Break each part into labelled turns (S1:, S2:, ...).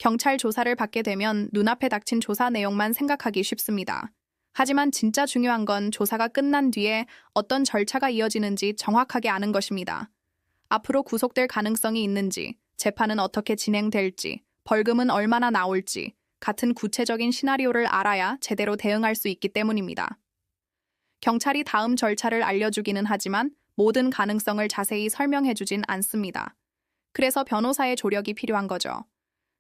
S1: 경찰 조사를 받게 되면 눈앞에 닥친 조사 내용만 생각하기 쉽습니다. 하지만 진짜 중요한 건 조사가 끝난 뒤에 어떤 절차가 이어지는지 정확하게 아는 것입니다. 앞으로 구속될 가능성이 있는지, 재판은 어떻게 진행될지, 벌금은 얼마나 나올지 같은 구체적인 시나리오를 알아야 제대로 대응할 수 있기 때문입니다. 경찰이 다음 절차를 알려주기는 하지만 모든 가능성을 자세히 설명해주진 않습니다. 그래서 변호사의 조력이 필요한 거죠.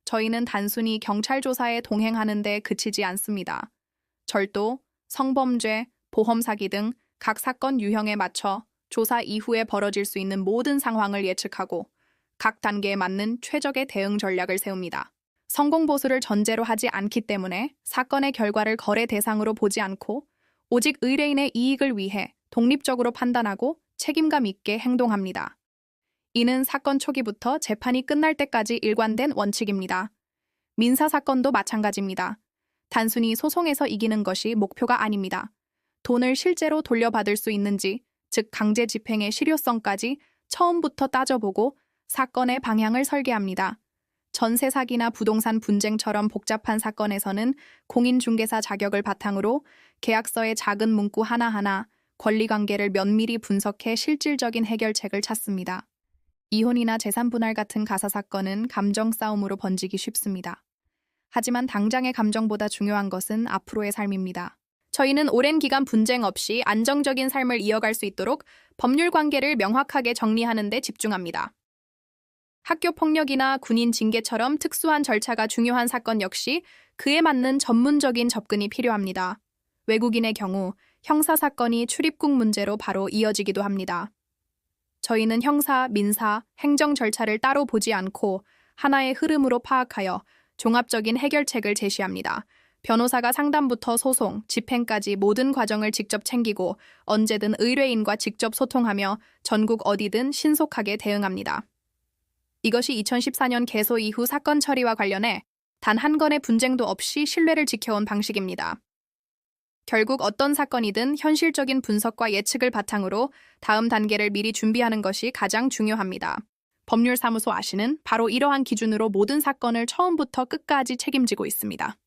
S1: 저희는 단순히 경찰 조사에 동행하는 데 그치지 않습니다. 절도, 성범죄, 보험 사기 등 각 사건 유형에 맞춰 조사 이후에 벌어질 수 있는 모든 상황을 예측하고 각 단계에 맞는 최적의 대응 전략을 세웁니다. 성공 보수를 전제로 하지 않기 때문에 사건의 결과를 거래 대상으로 보지 않고 오직 의뢰인의 이익을 위해 독립적으로 판단하고 책임감 있게 행동합니다. 이는 사건 초기부터 재판이 끝날 때까지 일관된 원칙입니다. 민사 사건도 마찬가지입니다. 단순히 소송에서 이기는 것이 목표가 아닙니다. 돈을 실제로 돌려받을 수 있는지, 즉 강제 집행의 실효성까지 처음부터 따져보고 사건의 방향을 설계합니다. 전세 사기나 부동산 분쟁처럼 복잡한 사건에서는 공인중개사 자격을 바탕으로 계약서의 작은 문구 하나하나, 권리관계를 면밀히 분석해 실질적인 해결책을 찾습니다. 이혼이나 재산 분할 같은 가사 사건은 감정 싸움으로 번지기 쉽습니다. 하지만 당장의 감정보다 중요한 것은 앞으로의 삶입니다. 저희는 오랜 기간 분쟁 없이 안정적인 삶을 이어갈 수 있도록 법률 관계를 명확하게 정리하는 데 집중합니다. 학교 폭력이나 군인 징계처럼 특수한 절차가 중요한 사건 역시 그에 맞는 전문적인 접근이 필요합니다. 외국인의 경우 형사 사건이 출입국 문제로 바로 이어지기도 합니다. 저희는 형사, 민사, 행정 절차를 따로 보지 않고 하나의 흐름으로 파악하여 종합적인 해결책을 제시합니다. 변호사가 상담부터 소송, 집행까지 모든 과정을 직접 챙기고 언제든 의뢰인과 직접 소통하며 전국 어디든 신속하게 대응합니다. 이것이 2014년 개소 이후 사건 처리와 관련해 단 한 건의 분쟁도 없이 신뢰를 지켜온 방식입니다. 결국 어떤 사건이든 현실적인 분석과 예측을 바탕으로 다음 단계를 미리 준비하는 것이 가장 중요합니다. 법률사무소 아시는 바로 이러한 기준으로 모든 사건을 처음부터 끝까지 책임지고 있습니다.